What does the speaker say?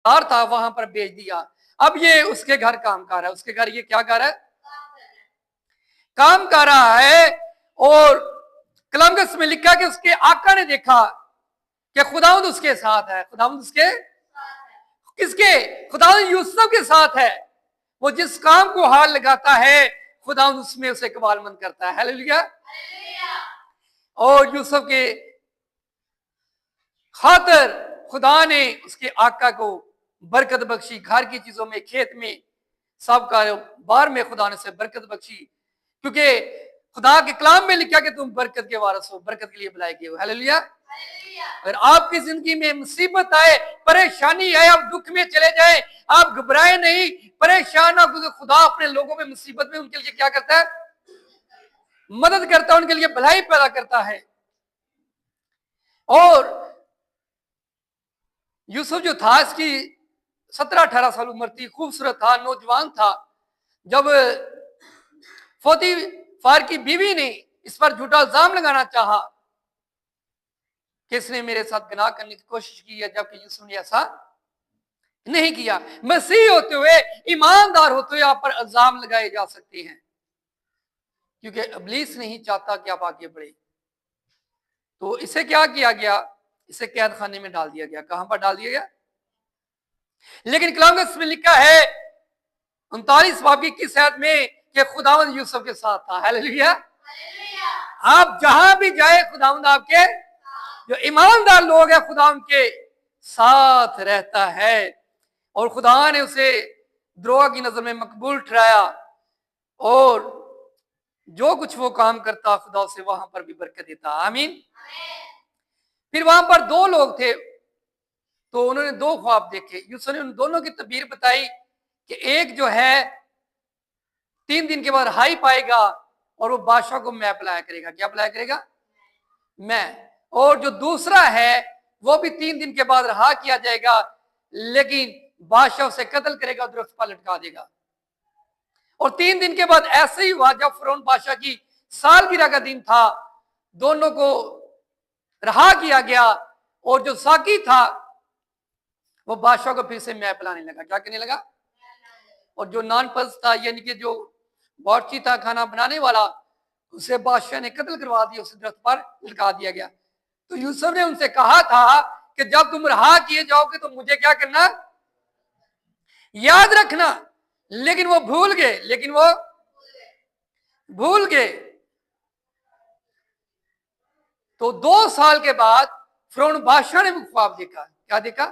था वहां पर भेज दिया। अब ये उसके घर काम कर रहा है, उसके घर ये क्या कर रहा है, काम कर रहा है। और कलमगस में लिखा कि उसके आका ने देखा कि खुदावंद उसके साथ है। खुदावंद उसके किसके, खुदावंद यूसुफ के साथ है। वो जिस काम को हाथ लगाता है खुदावंद उसमें उसे कबालमंद करता है। हालेलुया। और यूसुफ के खातर खुदा ने उसके आका को बरकत बख्शी, घर की चीजों में, खेत में, सब कारोबार में खुदा ने उसे बरकत बख्शी, क्योंकि खुदा के कलाम में लिखा कि तुम बरकत के वारिस हो, बरकत के लिए बुलाए गए हो। हालेलुया। अगर आपकी जिंदगी में मुसीबत आए, परेशानी आए, आप दुख में चले जाए, आप घबराए नहीं, परेशान ना, क्योंकि खुदा अपने लोगों में मुसीबत में उनके लिए क्या करता है, मदद करता है, उनके लिए भलाई पैदा करता है। और यूसुफ जो था, इसकी 17-18 साल उम्र थी, खूबसूरत था, नौजवान था। जब पोतीफर की बीवी ने इस पर झूठा इल्जाम लगाना चाहा कि इसने मेरे साथ गुनाह करने की कोशिश की है, जबकि यूसुफ ने ऐसा नहीं किया। मसीह होते हुए, ईमानदार होते हुए आप पर इल्जाम लगाए जा सकते हैं, क्योंकि इब्लीस नहीं चाहता कि आप आगे बढ़े। तो इसे क्या किया गया, इसे कैद खाने में डाल दिया गया। कहां पर डाल दिया गया, लेकिन कलाम में लिखा है 39 बाब की 21 आयत में कि खुदावंद यूसुफ के साथ था। हालेलुया। आप जहां भी जाए खुदावंद आपके, जो ईमानदार लोग हैं, खुदा उनके साथ रहता है। और खुदा ने उसे द्रोह की नजर में मकबूल ठहराया, और जो कुछ वो काम करता खुदा उसे वहां पर भी बरकत देता। आमीन। फिर वहां पर 2 लोग थे, तो उन्होंने 2 ख्वाब देखे। यूसुफ ने उन दोनों की तबीर बताई कि एक जो है 3 दिन के बाद हाई पाएगा और वो बादशाह को मैं पिलाया करेगा। क्या पिलाया करेगा, मैं। और जो दूसरा है वो भी 3 दिन के बाद रहा किया जाएगा, लेकिन बादशाह उसे कत्ल करेगा, दरख्त पर लटका देगा। और 3 दिन के बाद ऐसे ही हुआ, जब फिरौन बादशाह की सालगिरह का दिन था, दोनों को रहा किया गया, और जो साकी था वो बादशाह को फिर से मैं पिलाने लगा। क्या करने लगा, और जो नानपस था, यानी कि जो बावर्ची था, खाना बनाने वाला, उसे बादशाह ने कत्ल करवा दिया, उसे दरख्त पर लटका दिया गया। तो यूसुफ ने उनसे कहा था कि जब तुम रहा किए जाओगे तो मुझे क्या करना, याद रखना। लेकिन वो भूल गए। तो 2 साल के बाद फिरौन बादशाह ने भी ख्वाब देखा। क्या देखा,